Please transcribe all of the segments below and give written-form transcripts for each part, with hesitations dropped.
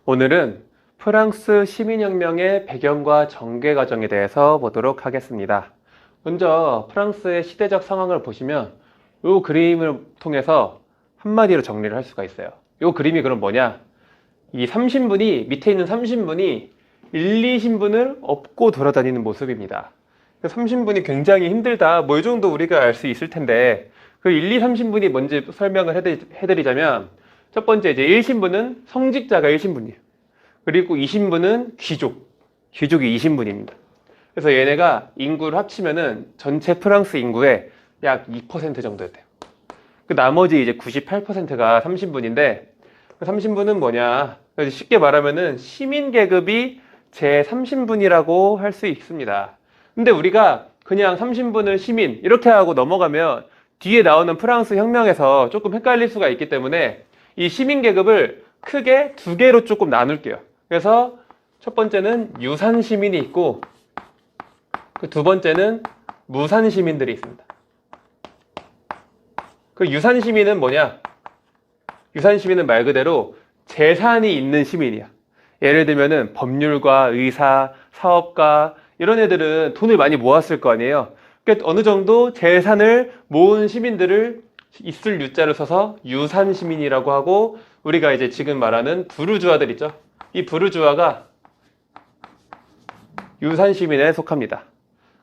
오늘은 프랑스 시민혁명의 배경과 전개 과정에 대해서 보도록 하겠습니다. 먼저 프랑스의 시대적 상황을 보시면 이 그림을 통해서 한마디로 정리를 할 수가 있어요. 이 그림이 그럼 뭐냐? 이 3신분이, 밑에 있는 3신분이 1, 2신분을 업고 돌아다니는 모습입니다. 3신분이 굉장히 힘들다. 뭐 이 정도 우리가 알 수 있을 텐데 그 1, 2, 3신분이 뭔지 설명을 해드리자면 첫 번째 이제 1신분은 성직자가 1신분이에요. 그리고 2신분은 귀족이 2신분입니다. 그래서 얘네가 인구를 합치면은 전체 프랑스 인구의 약 2% 정도 돼요. 그 나머지 이제 98%가 3신분인데 그 3신분은 뭐냐? 쉽게 말하면은 시민 계급이 제 3신분이라고 할 수 있습니다. 근데 우리가 그냥 3신분을 시민 이렇게 하고 넘어가면 뒤에 나오는 프랑스 혁명에서 조금 헷갈릴 수가 있기 때문에 이 시민 계급을 크게 두 개로 조금 나눌게요. 그래서 첫 번째는 유산 시민이 있고 그 두 번째는 무산 시민들이 있습니다. 그 유산 시민은 뭐냐? 유산 시민은 말 그대로 재산이 있는 시민이야. 예를 들면은 법률가, 의사, 사업가 이런 애들은 돈을 많이 모았을 거 아니에요. 그러니까 어느 정도 재산을 모은 시민들을 있을 유자를 써서 유산 시민이라고 하고 우리가 이제 지금 말하는 부르주아들 있죠. 이 부르주아가 유산 시민에 속합니다.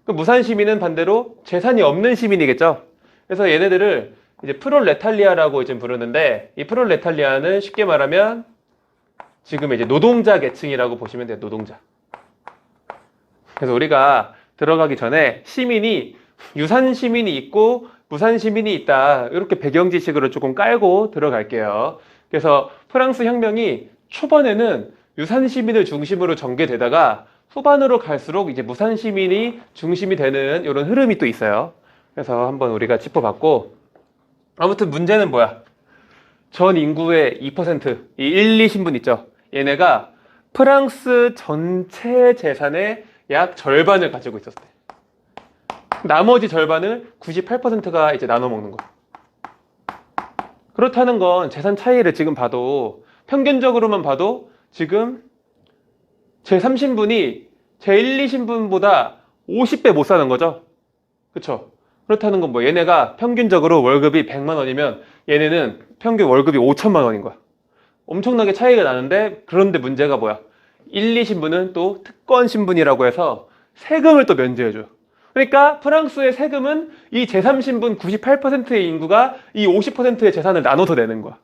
그 무산 시민은 반대로 재산이 없는 시민이겠죠. 그래서 얘네들을 이제 프롤레탈리아라고 이제 부르는데 이 프롤레탈리아는 쉽게 말하면 지금 이제 노동자 계층이라고 보시면 돼요. 노동자. 그래서 우리가 들어가기 전에 시민이 유산 시민이 있고 무산 시민이 있다. 이렇게 배경 지식으로 조금 깔고 들어갈게요. 그래서 프랑스 혁명이 초반에는 유산 시민을 중심으로 전개되다가 후반으로 갈수록 이제 무산 시민이 중심이 되는 이런 흐름이 또 있어요. 그래서 한번 우리가 짚어봤고 아무튼 문제는 뭐야? 전 인구의 2%, 이 1, 2신분 있죠? 얘네가 프랑스 전체 재산의 약 절반을 가지고 있었대. 나머지 절반을 98%가 이제 나눠 먹는 거야. 그렇다는 건 재산 차이를 지금 봐도 평균적으로만 봐도 지금 제 3신분이 제 1, 2신분보다 50배 못 사는 거죠. 그쵸? 그렇다는 건 뭐 얘네가 평균적으로 월급이 100만 원이면 얘네는 평균 월급이 5천만 원인 거야. 엄청나게 차이가 나는데 그런데 문제가 뭐야? 1, 2신분은 또 특권 신분이라고 해서 세금을 또 면제해줘요. 그러니까 프랑스의 세금은 이 제3신분 98%의 인구가 이 50%의 재산을 나눠서 내는 거야.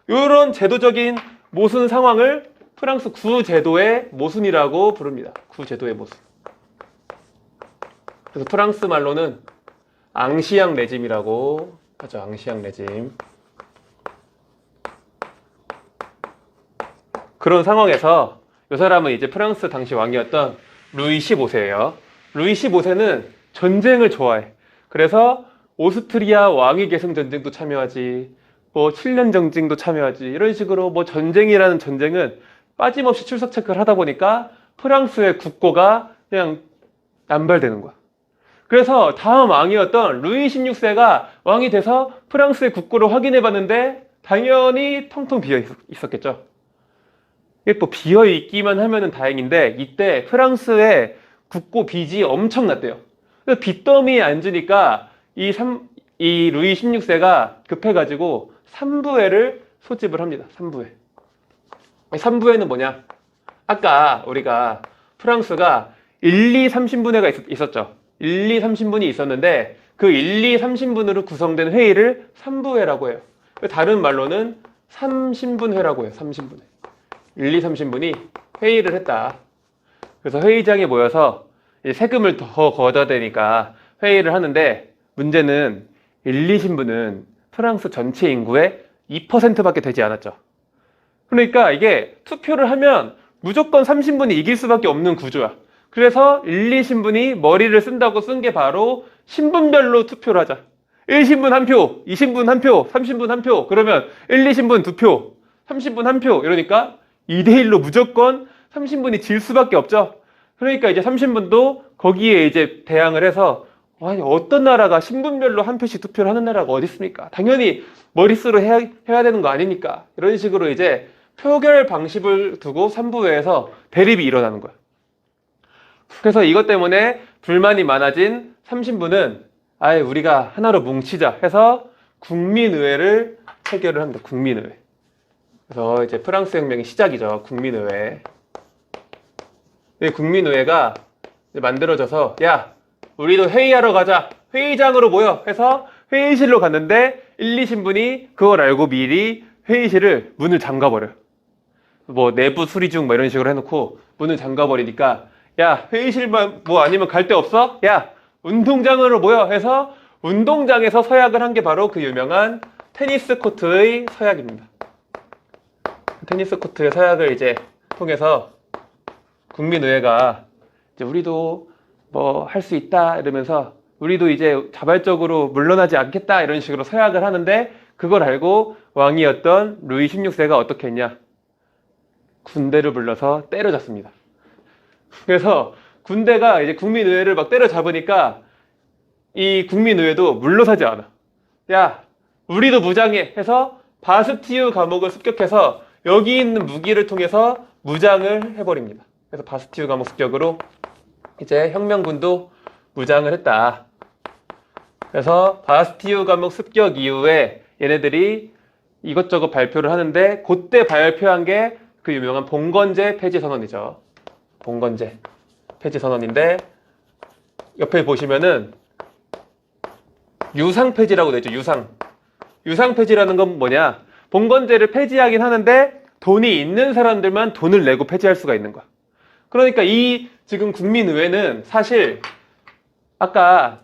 이런 제도적인 모순 상황을 프랑스 구제도의 모순이라고 부릅니다. 구제도의 모순. 그래서 프랑스 말로는 앙시앙 레짐이라고 하죠. 앙시앙 레짐. 그런 상황에서 이 사람은 이제 프랑스 당시 왕이었던 루이 15세예요. 루이 15세는 전쟁을 좋아해. 그래서 오스트리아 왕위 계승 전쟁도 참여하지, 뭐 7년 전쟁도 참여하지. 이런 식으로 뭐 전쟁이라는 전쟁은 빠짐없이 출석 체크를 하다 보니까 프랑스의 국고가 그냥 남발되는 거야. 그래서 다음 왕이었던 루이 16세가 왕이 돼서 프랑스의 국고를 확인해 봤는데 당연히 텅텅 비어 있었겠죠. 이게 뭐 비어 있기만 하면은 다행인데 이때 프랑스의 국고 빚이 엄청났대요. 그래서 빚더미에 앉으니까 이 루이 16세가 급해가지고 3부회를 소집을 합니다. 3부회. 3부회는 뭐냐? 아까 우리가 프랑스가 1, 2, 3신분회가 있었죠. 1, 2, 3신분이 있었는데 그 1, 2, 3신분으로 구성된 회의를 3부회라고 해요. 다른 말로는 3신분회라고 해요. 3신분회. 1, 2, 3신분이 회의를 했다. 그래서 회의장에 모여서 세금을 더 걷어야 되니까 회의를 하는데 문제는 1, 2신분은 프랑스 전체 인구의 2%밖에 되지 않았죠. 그러니까 이게 투표를 하면 무조건 3신분이 이길 수밖에 없는 구조야. 그래서 1, 2신분이 머리를 쓴다고 쓴 게 바로 신분별로 투표를 하자. 1신분 1표, 2신분 1표, 3신분 1표. 그러면 1, 2신분 2표, 3신분 1표. 이러니까 2대1로 무조건 3신분이 질 수밖에 없죠. 그러니까 이제 3신분도 거기에 이제 대항을 해서 아니 어떤 나라가 신분별로 한 표씩 투표를 하는 나라가 어디 있습니까? 당연히 머릿수로 해야 되는 거 아닙니까? 이런 식으로 이제 표결 방식을 두고 삼부회에서 대립이 일어나는 거야. 그래서 이것 때문에 불만이 많아진 삼신부는 아예 우리가 하나로 뭉치자 해서 국민의회를 체결을 합니다. 국민의회. 그래서 이제 프랑스 혁명의 시작이죠. 국민의회. 이 국민의회가 만들어져서 야, 우리도 회의하러 가자. 회의장으로 모여 해서 회의실로 갔는데 1, 2신분이 그걸 알고 미리 회의실을 문을 잠가버려요. 뭐 내부 수리 중 뭐 이런 식으로 해놓고 문을 잠가버리니까 야, 회의실만 뭐 아니면 갈 데 없어? 야, 운동장으로 모여 해서 운동장에서 서약을 한 게 바로 그 유명한 테니스 코트의 서약입니다. 테니스 코트의 서약을 이제 통해서 국민의회가 이제 우리도 뭐 할 수 있다 이러면서 우리도 이제 자발적으로 물러나지 않겠다 이런 식으로 서약을 하는데 그걸 알고 왕이었던 루이 16세가 어떻게 했냐? 군대를 불러서 때려잡습니다. 그래서 군대가 이제 국민의회를 막 때려잡으니까 이 국민의회도 물러서지 않아. 야, 우리도 무장해 해서 바스티유 감옥을 습격해서 여기 있는 무기를 통해서 무장을 해버립니다. 그래서 바스티유 감옥 습격으로 이제 혁명군도 무장을 했다. 그래서 바스티유 감옥 습격 이후에 얘네들이 이것저것 발표를 하는데 그때 발표한 게 그 유명한 봉건제 폐지 선언이죠. 봉건제 폐지 선언인데 옆에 보시면은 유상 폐지라고 되어 있죠. 유상 폐지라는 건 뭐냐? 봉건제를 폐지하긴 하는데 돈이 있는 사람들만 돈을 내고 폐지할 수가 있는 거야. 그러니까 이 지금 국민의회는 사실 아까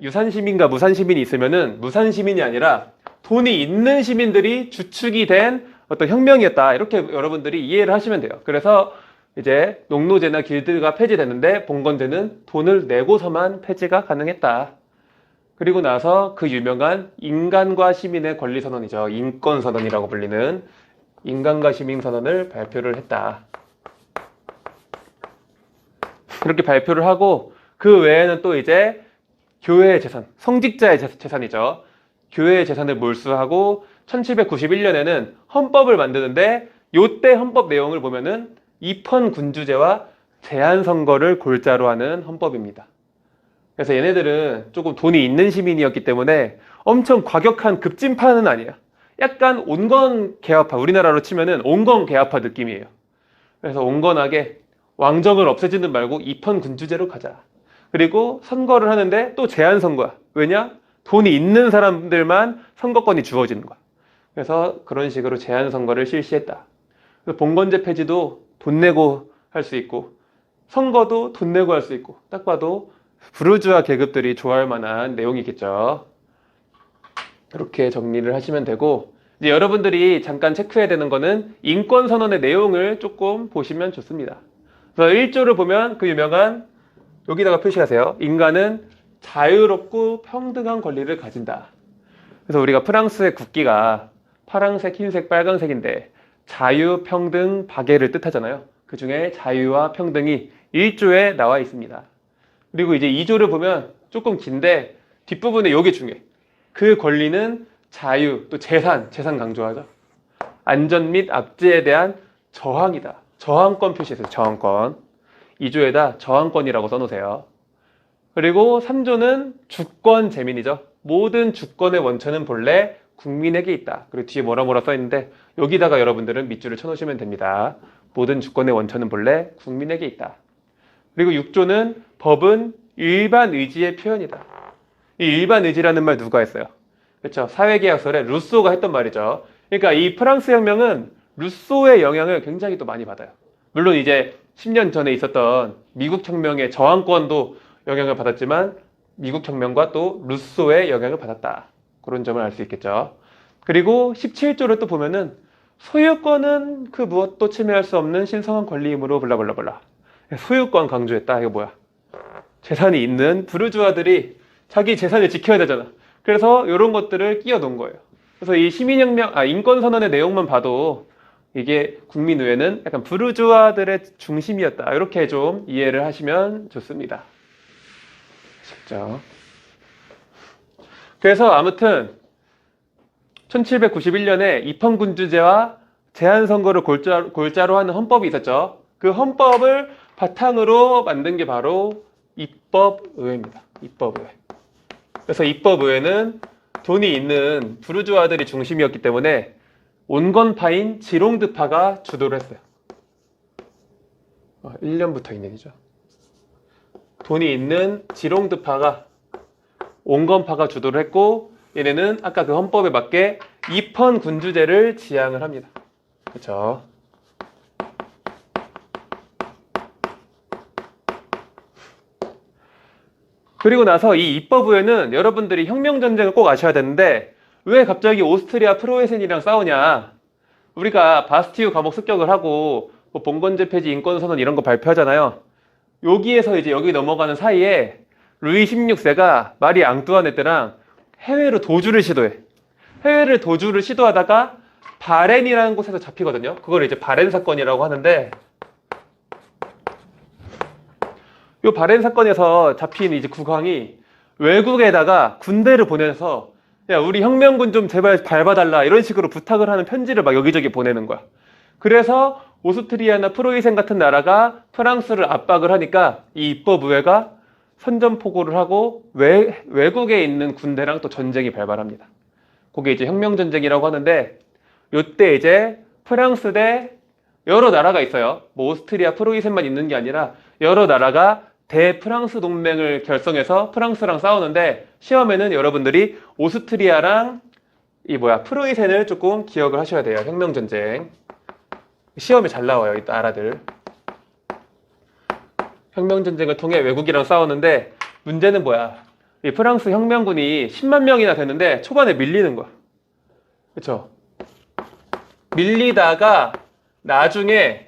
유산시민과 무산시민이 있으면은 무산시민이 아니라 돈이 있는 시민들이 주축이 된 어떤 혁명이었다. 이렇게 여러분들이 이해를 하시면 돼요. 그래서 이제 농노제나 길드가 폐지됐는데 봉건제는 돈을 내고서만 폐지가 가능했다. 그리고 나서 그 유명한 인간과 시민의 권리선언이죠. 인권선언이라고 불리는 인간과 시민선언을 발표를 했다. 그렇게 발표를 하고 그 외에는 또 이제 교회의 재산, 성직자의 재산이죠. 교회의 재산을 몰수하고 1791년에는 헌법을 만드는데 요때 헌법 내용을 보면은 입헌 군주제와 제한 선거를 골자로 하는 헌법입니다. 그래서 얘네들은 조금 돈이 있는 시민이었기 때문에 엄청 과격한 급진파는 아니야. 약간 온건 개화파, 우리나라로 치면은 온건 개화파 느낌이에요. 그래서 온건하게 왕정을 없애지는 말고 입헌 군주제로 가자. 그리고 선거를 하는데 또 제한 선거야. 왜냐? 돈이 있는 사람들만 선거권이 주어지는 거야. 그래서 그런 식으로 제한 선거를 실시했다. 그래서 봉건제 폐지도 돈 내고 할 수 있고 선거도 돈 내고 할 수 있고 딱 봐도 부르주아 계급들이 좋아할 만한 내용이겠죠. 이렇게 정리를 하시면 되고 이제 여러분들이 잠깐 체크해야 되는 거는 인권선언의 내용을 조금 보시면 좋습니다. 그래서 1조를 보면 그 유명한 여기다가 표시하세요. 인간은 자유롭고 평등한 권리를 가진다. 그래서 우리가 프랑스의 국기가 파란색, 흰색, 빨간색인데 자유, 평등, 박애를 뜻하잖아요. 그 중에 자유와 평등이 1조에 나와 있습니다. 그리고 이제 2조를 보면 조금 긴데 뒷부분에 이게 중요해. 그 권리는 자유, 또 재산 강조하죠. 안전 및 압제에 대한 저항이다. 저항권 표시했어요. 저항권. 2조에다 저항권이라고 써놓으세요. 그리고 3조는 주권 재민이죠. 모든 주권의 원천은 본래 국민에게 있다. 그리고 뒤에 뭐라 써있는데 여기다가 여러분들은 밑줄을 쳐놓으시면 됩니다. 모든 주권의 원천은 본래 국민에게 있다. 그리고 6조는 법은 일반 의지의 표현이다. 이 일반 의지라는 말 누가 했어요? 그렇죠. 사회계약설에 루소가 했던 말이죠. 그러니까 이 프랑스 혁명은 루소의 영향을 굉장히 또 많이 받아요. 물론 이제 10년 전에 있었던 미국 혁명의 저항권도 영향을 받았지만 미국 혁명과 또 루소의 영향을 받았다. 그런 점을 알 수 있겠죠. 그리고 17조를 또 보면은 소유권은 그 무엇도 침해할 수 없는 신성한 권리이므로 블라블라블라. 소유권 강조했다. 이거 뭐야? 재산이 있는 부르주아들이 자기 재산을 지켜야 되잖아. 그래서 이런 것들을 끼워 놓은 거예요. 그래서 이 인권선언의 내용만 봐도 이게 국민의회는 약간 부르주아들의 중심이었다. 이렇게 좀 이해를 하시면 좋습니다. 쉽죠? 그래서 아무튼 1791년에 입헌군주제와 제한 선거를 골자로 하는 헌법이 있었죠. 그 헌법을 바탕으로 만든 게 바로 입법의회입니다. 입법의회. 그래서 입법의회는 돈이 있는 부르주아들이 중심이었기 때문에 온건파인 지롱드파가 주도를 했어요. 1년부터 있는이죠. 돈이 있는 지롱드파가 온건파가 주도를 했고, 얘네는 아까 그 헌법에 맞게 입헌 군주제를 지향을 합니다. 그렇죠? 그리고 나서 이 입법의회는 여러분들이 혁명전쟁을 꼭 아셔야 되는데, 왜 갑자기 오스트리아 프로헤센이랑 싸우냐? 우리가 바스티유 감옥 습격을 하고 뭐 봉건제 폐지, 인권선언 이런 거 발표하잖아요. 여기에서 이제 여기 넘어가는 사이에 루이 16세가 마리 앙뚜아네트랑 해외로 도주를 시도해. 해외를 도주를 시도하다가 바렌이라는 곳에서 잡히거든요. 그걸 이제 바렌 사건이라고 하는데, 이 바렌 사건에서 잡힌 이제 국왕이 외국에다가 군대를 보내서 야, 우리 혁명군 좀 제발 밟아달라 이런 식으로 부탁을 하는 편지를 막 여기저기 보내는 거야. 그래서 오스트리아나 프로이센 같은 나라가 프랑스를 압박을 하니까 이 입법의회가 선전포고를 하고 외국에 있는 군대랑 또 전쟁이 발발합니다. 그게 이제 혁명전쟁이라고 하는데, 요때 이제 프랑스 대 여러 나라가 있어요. 뭐 오스트리아 프로이센만 있는 게 아니라 여러 나라가 대프랑스 동맹을 결성해서 프랑스랑 싸우는데, 시험에는 여러분들이 오스트리아랑 프로이센을 조금 기억을 하셔야 돼요. 혁명전쟁 시험에 잘 나와요, 이 나라들. 혁명전쟁을 통해 외국이랑 싸우는데, 문제는 뭐야? 이 프랑스 혁명군이 10만 명이나 되는데 초반에 밀리는 거야. 그쵸? 밀리다가 나중에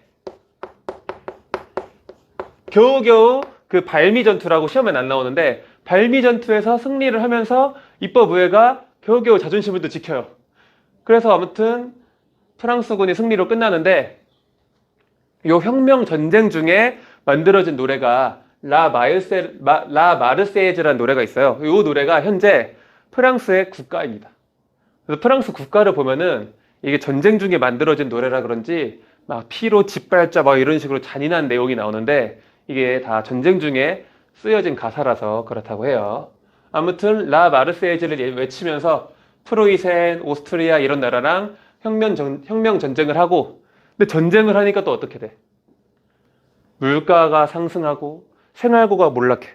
겨우겨우 그 발미전투라고 시험엔 안 나오는데, 발미전투에서 승리를 하면서 입법의회가 겨우겨우 자존심을 또 지켜요. 그래서 아무튼 프랑스군이 승리로 끝나는데, 이 혁명전쟁 중에 만들어진 노래가 라 마르세이즈라는 노래가 있어요. 이 노래가 현재 프랑스의 국가입니다. 그래서 프랑스 국가를 보면은 이게 전쟁 중에 만들어진 노래라 그런지 막 피로 짓밟자 막 이런 식으로 잔인한 내용이 나오는데, 이게 다 전쟁 중에 쓰여진 가사라서 그렇다고 해요. 아무튼 라 마르세이즈를 외치면서 프로이센, 오스트리아 이런 나라랑 혁명 전쟁을 하고, 근데 전쟁을 하니까 또 어떻게 돼? 물가가 상승하고 생활고가 몰락해.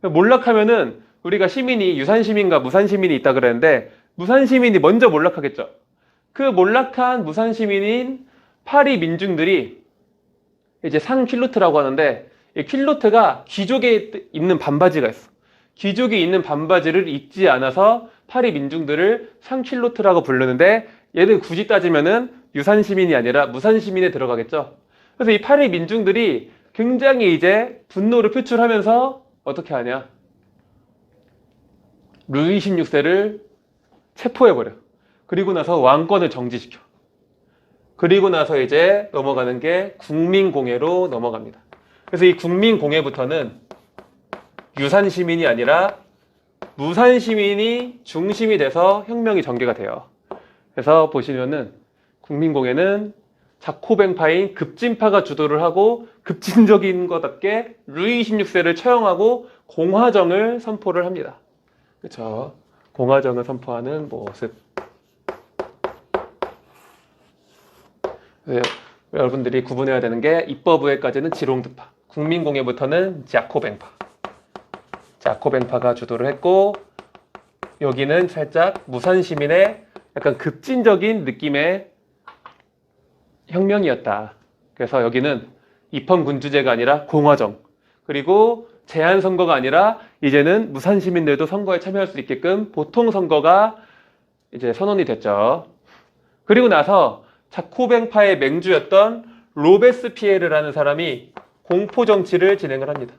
몰락하면은 우리가 시민이 유산시민과 무산시민이 있다 그랬는데, 무산시민이 먼저 몰락하겠죠. 그 몰락한 무산시민인 파리 민중들이 이제 산 퀼로트라고 하는데, 이 퀼로트가 귀족에 입는 반바지가 있어. 귀족이 입는 반바지를 입지 않아서 파리 민중들을 산 퀼로트라고 부르는데, 얘는 굳이 따지면은 유산시민이 아니라 무산시민에 들어가겠죠. 그래서 이 파리 민중들이 굉장히 이제 분노를 표출하면서 어떻게 하냐? 루이 16세를 체포해버려. 그리고 나서 왕권을 정지시켜. 그리고 나서 이제 넘어가는 게 국민공회로 넘어갑니다. 그래서 이 국민공회부터는 유산시민이 아니라 무산시민이 중심이 돼서 혁명이 전개가 돼요. 그래서 보시면은 국민공회는 자코뱅파인 급진파가 주도를 하고, 급진적인 것답게 루이 16세를 처형하고 공화정을 선포를 합니다. 그렇죠? 공화정을 선포하는 모습. 네, 여러분들이 구분해야 되는 게 입법의회까지는 지롱드파, 국민공회부터는 자코뱅파. 자코뱅파가 주도를 했고, 여기는 살짝 무산시민의 약간 급진적인 느낌의 혁명이었다. 그래서 여기는 입헌군주제가 아니라 공화정, 그리고 제한선거가 아니라 이제는 무산시민들도 선거에 참여할 수 있게끔 보통선거가 이제 선언이 됐죠. 그리고 나서 자코뱅파의 맹주였던 로베스피에르라는 사람이 공포정치를 진행을 합니다.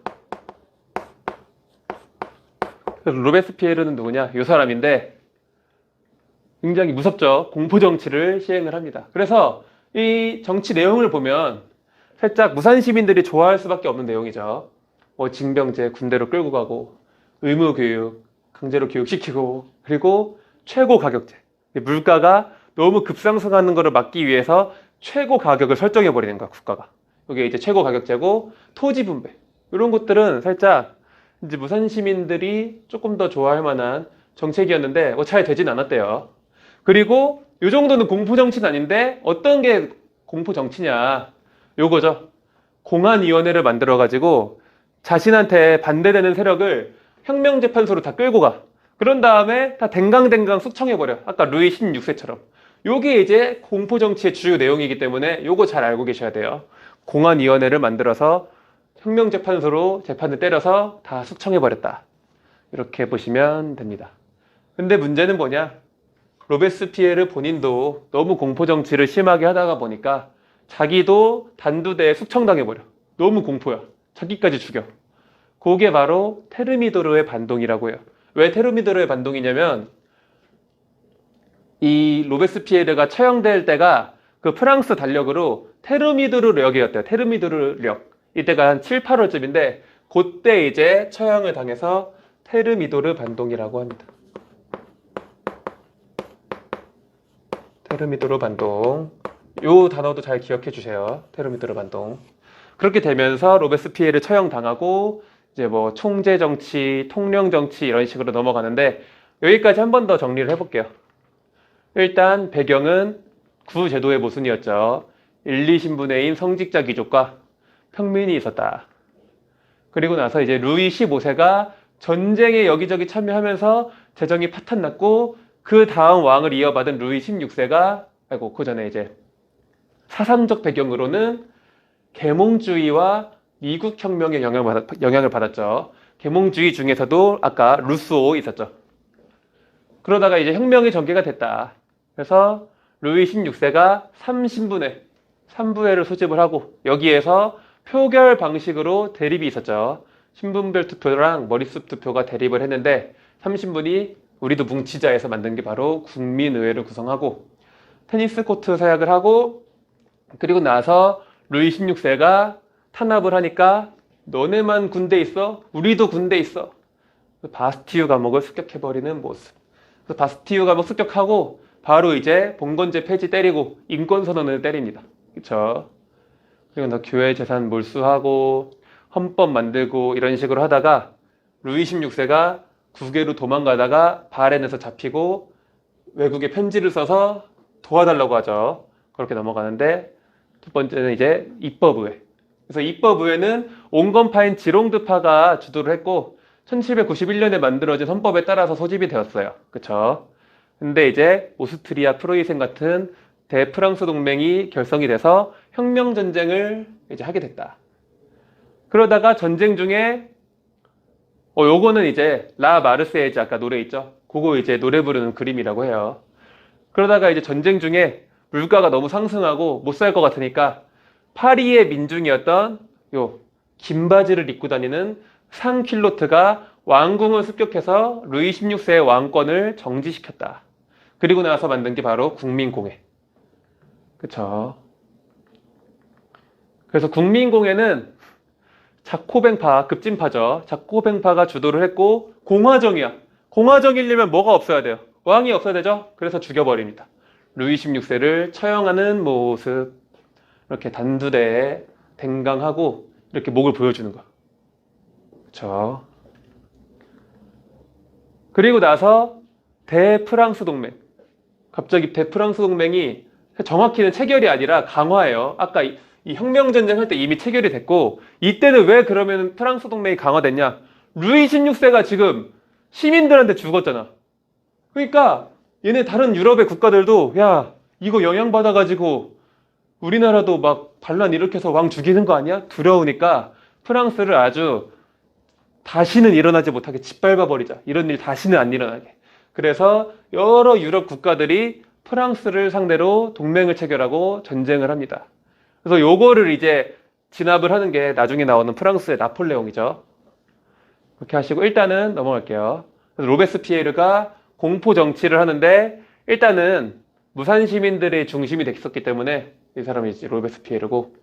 로베스피에르는 누구냐? 이 사람인데 굉장히 무섭죠. 공포정치를 시행을 합니다. 그래서 이 정치 내용을 보면 살짝 무산시민들이 좋아할 수밖에 없는 내용이죠. 뭐 징병제 군대로 끌고 가고, 의무교육 강제로 교육시키고, 그리고 최고 가격제, 물가가 너무 급상승하는 것을 막기 위해서 최고 가격을 설정해 버리는 거야, 국가가. 이게 이제 최고 가격제고, 토지 분배 이런 것들은 살짝 이제 무산 시민들이 조금 더 좋아할 만한 정책이었는데 잘 되진 않았대요. 그리고 이 정도는 공포 정치는 아닌데 어떤 게 공포 정치냐, 요거죠. 공안위원회를 만들어 가지고 자신한테 반대되는 세력을 혁명재판소로 다 끌고 가. 그런 다음에 다 댕강댕강 숙청해버려. 아까 루이 16세처럼. 요게 이제 공포정치의 주요 내용이기 때문에 요거 잘 알고 계셔야 돼요. 공안위원회를 만들어서 혁명재판소로 재판을 때려서 다 숙청해버렸다. 이렇게 보시면 됩니다. 근데 문제는 뭐냐? 로베스피에르 본인도 너무 공포정치를 심하게 하다가 보니까 자기도 단두대에 숙청당해버려. 너무 공포야. 자기까지 죽여. 그게 바로 테르미도르의 반동이라고 해요. 왜 테르미도르의 반동이냐면 이 로베스피에르가 처형될 때가 그 프랑스 달력으로 테르미도르력이었대요. 테르미도르력. 이때가 한 7, 8월쯤인데 그때 이제 처형을 당해서 테르미도르 반동이라고 합니다. 테르미도르 반동. 요 단어도 잘 기억해 주세요. 테르미도르 반동. 그렇게 되면서 로베스피에르 처형당하고 이제 뭐 총재 정치, 통령 정치 이런 식으로 넘어가는데 여기까지 한 번 더 정리를 해볼게요. 일단 배경은 구제도의 모순이었죠. 1, 2신분의 성직자 귀족과 평민이 있었다. 그리고 나서 이제 루이 15세가 전쟁에 여기저기 참여하면서 재정이 파탄났고 그 다음 왕을 이어받은 루이 16세가 그 전에 이제 사상적 배경으로는 계몽주의와 미국 혁명의 영향을 받았죠. 계몽주의 중에서도 아까 루소 있었죠. 그러다가 이제 혁명이 전개가 됐다. 그래서 루이 16세가 3신분회, 3부회를 소집을 하고 여기에서 표결 방식으로 대립이 있었죠. 신분별 투표랑 머릿수 투표가 대립을 했는데 3신분이 우리도 뭉치자 해서 만든 게 바로 국민의회를 구성하고 테니스 코트 사약을 하고 그리고 나서 루이 16세가 탄압을 하니까 너네만 군대 있어? 우리도 군대 있어. 바스티유 감옥을 습격해버리는 모습. 그래서 바스티유 감옥 습격하고 바로 이제 봉건제 폐지 때리고 인권선언을 때립니다. 그쵸? 그리고 나 교회 재산 몰수하고 헌법 만들고 이런 식으로 하다가 루이 16세가 국외로 도망가다가 바렌에서 잡히고 외국에 편지를 써서 도와달라고 하죠. 그렇게 넘어가는데 두 번째는 이제 입법의회. 그래서 입법의회는 온건파인 지롱드파가 주도를 했고 1791년에 만들어진 헌법에 따라서 소집이 되었어요. 그쵸? 근데 이제 오스트리아 프로이센 같은 대프랑스 동맹이 결성이 돼서 혁명전쟁을 이제 하게 됐다. 그러다가 전쟁 중에 요거는 이제 라 마르세이즈 아까 노래 있죠? 그거 이제 노래 부르는 그림이라고 해요. 그러다가 이제 전쟁 중에 물가가 너무 상승하고 못 살 것 같으니까 파리의 민중이었던 요 긴 바지를 입고 다니는 상킬로트가 왕궁을 습격해서 루이 16세의 왕권을 정지시켰다. 그리고 나서 만든 게 바로 국민공회. 그쵸? 그래서 국민공회는 자코뱅파, 급진파죠. 자코뱅파가 주도를 했고 공화정이야. 공화정이려면 뭐가 없어야 돼요? 왕이 없어야 되죠? 그래서 죽여버립니다. 루이 16세를 처형하는 모습. 이렇게 단두대에 댕강하고 이렇게 목을 보여주는 거. 그쵸? 그리고 나서 대프랑스 동맹. 갑자기 대프랑스 동맹이 정확히는 체결이 아니라 강화예요. 아까 이 혁명전쟁 할 때 이미 체결이 됐고 이때는 왜 그러면 프랑스 동맹이 강화됐냐? 루이 16세가 지금 시민들한테 죽었잖아. 그러니까 얘네 다른 유럽의 국가들도 야 이거 영향받아가지고 우리나라도 막 반란 일으켜서 왕 죽이는 거 아니야? 두려우니까 프랑스를 아주 다시는 일어나지 못하게 짓밟아버리자. 이런 일 다시는 안 일어나게. 그래서 여러 유럽 국가들이 프랑스를 상대로 동맹을 체결하고 전쟁을 합니다. 그래서 요거를 이제 진압을 하는 게 나중에 나오는 프랑스의 나폴레옹이죠. 그렇게 하시고 일단은 넘어갈게요. 그래서 로베스피에르가 공포 정치를 하는데 일단은 무산 시민들의 중심이 됐었기 때문에 이 사람이 이제 로베스피에르고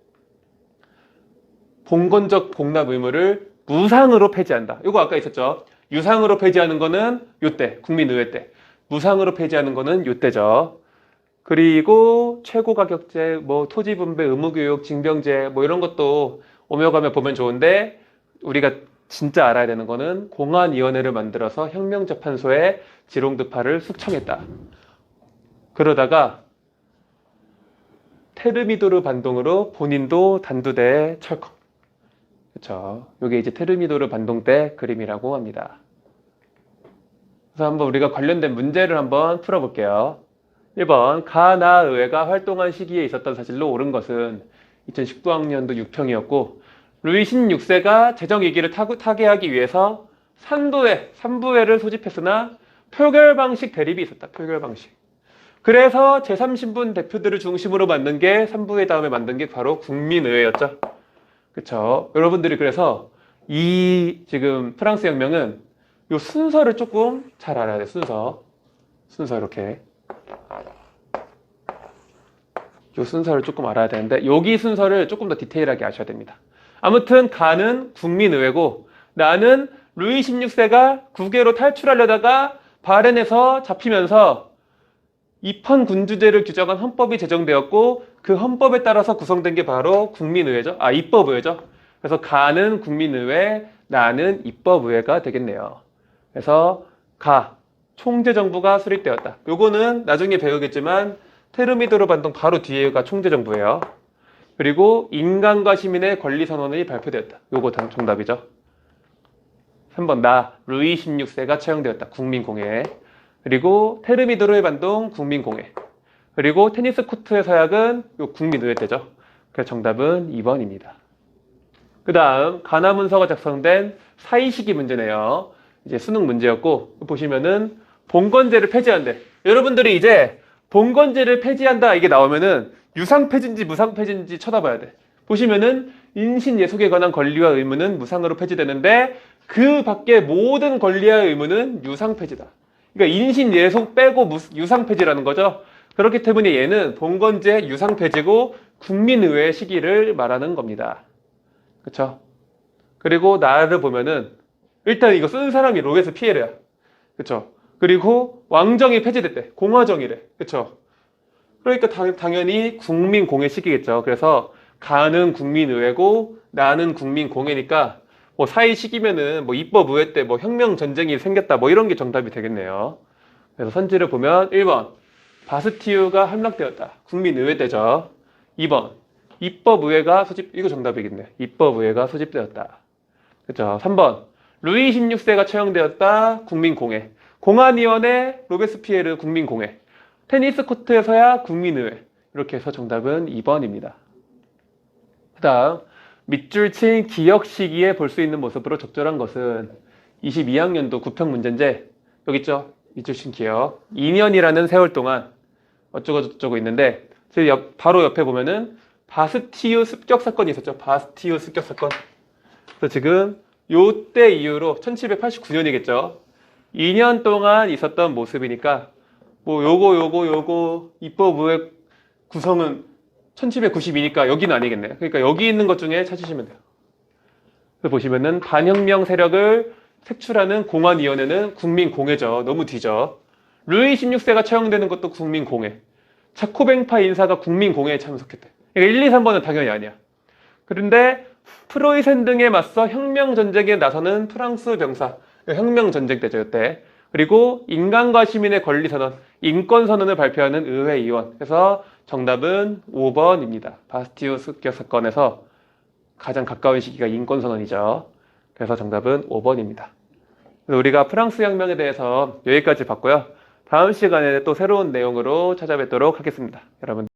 봉건적 복납 의무를 무상으로 폐지한다. 이거 아까 있었죠. 유상으로 폐지하는 거는 요때 국민의회 때, 무상으로 폐지하는 거는 요때죠. 그리고 최고가격제, 뭐 토지분배, 의무교육, 징병제 뭐 이런 것도 오며 가며 보면 좋은데 우리가 진짜 알아야 되는 거는 공안위원회를 만들어서 혁명재판소에 지롱드파를 숙청했다. 그러다가 테르미도르 반동으로 본인도 단두대에 철컥. 그쵸. 이게 이제 테르미도르 반동 때 그림이라고 합니다. 그래서 한번 우리가 관련된 문제를 한번 풀어볼게요. 1번, 가나 의회가 활동한 시기에 있었던 사실로 옳은 것은 2019학년도 6평이었고 루이 16세가 재정위기를 타개하기 위해서 삼부회를 소집했으나 표결 방식 대립이 있었다. 표결 방식. 그래서 제3신분 대표들을 중심으로 만든 게 3부회 다음에 만든 게 바로 국민의회였죠. 그쵸? 여러분들이 그래서 이 지금 프랑스 혁명은 요 순서를 조금 잘 알아야 돼. 순서 이렇게 요 순서를 조금 알아야 되는데 여기 순서를 조금 더 디테일하게 아셔야 됩니다. 아무튼 가는 국민의회고 나는 루이 16세가 국외로 탈출하려다가 바렌에서 잡히면서 입헌 군주제를 규정한 헌법이 제정되었고 그 헌법에 따라서 구성된 게 바로 국민의회죠. 입법의회죠. 그래서 가는 국민의회, 나는 입법의회가 되겠네요. 그래서 총재정부가 수립되었다. 요거는 나중에 배우겠지만 테르미도르 반동 바로 뒤에가 총재정부예요. 그리고 인간과 시민의 권리선언이 발표되었다. 요거 정답이죠. 3번 루이 16세가 처형되었다. 국민공회. 그리고 테르미도르의 반동 국민공회. 그리고 테니스 코트의 서약은 요 국민의회 때죠. 그래서 정답은 2번입니다. 그 다음 가나 문서가 작성된 사이시기 문제네요. 이제 수능 문제였고 보시면은 봉건제를 폐지한대. 여러분들이 이제 봉건제를 폐지한다 이게 나오면은 유상폐지인지 무상폐지인지 쳐다봐야 돼. 보시면은 인신예속에 관한 권리와 의무는 무상으로 폐지되는데 그 밖에 모든 권리와 의무는 유상폐지다. 그러니까 인신예속 빼고 유상폐지라는 거죠. 그렇기 때문에 얘는 봉건제 유상폐지고 국민의회 시기를 말하는 겁니다. 그쵸? 그리고 나를 보면은 일단 이거 쓴 사람이 로베스 피에르야. 그쵸? 그리고 왕정이 폐지됐대. 공화정이래. 그쵸? 그러니까 당연히 국민공회 시기겠죠. 그래서 가는 국민의회고 나는 국민공회니까 뭐 사이 시기면은 뭐 입법의회 때 뭐 혁명전쟁이 생겼다 뭐 이런 게 정답이 되겠네요. 그래서 선지를 보면 1번 바스티유가 함락되었다. 국민의회 때죠. 2번 입법의회가 이거 정답이겠네. 입법의회가 소집되었다. 그렇죠. 3번 루이 16세가 처형되었다. 국민공회. 공안위원회 로베스피에르 국민공회. 테니스 코트에서야 국민의회. 이렇게 해서 정답은 2번입니다. 그 다음 밑줄 친 기억 시기에 볼 수 있는 모습으로 적절한 것은 22학년도 9평 문제인데 여기 있죠? 밑줄 친 기억 2년이라는 세월 동안 어쩌고저쩌고 있는데 바로 옆에 보면은 바스티유 습격 사건이 있었죠. 바스티유 습격 사건. 그래서 지금 요때 이후로 1789년이겠죠. 2년 동안 있었던 모습이니까 뭐 요거 입법의회 구성은 1792니까 여기는 아니겠네요. 그러니까 여기 있는 것 중에 찾으시면 돼요. 그래서 보시면은 반혁명 세력을 색출하는 공안위원회는 국민공회죠. 너무 뒤죠. 루이 16세가 처형되는 것도 국민공회. 자코뱅파 인사가 국민공회에 참석했대. 그러니까 1, 2, 3번은 당연히 아니야. 그런데 프로이센 등에 맞서 혁명전쟁에 나서는 프랑스 병사. 혁명전쟁 때죠. 이때. 그리고 인간과 시민의 권리선언, 인권선언을 발표하는 의회의원. 그래서 정답은 5번입니다. 바스티유 습격 사건에서 가장 가까운 시기가 인권선언이죠. 그래서 정답은 5번입니다. 우리가 프랑스 혁명에 대해서 여기까지 봤고요. 다음 시간에 또 새로운 내용으로 찾아뵙도록 하겠습니다. 여러분.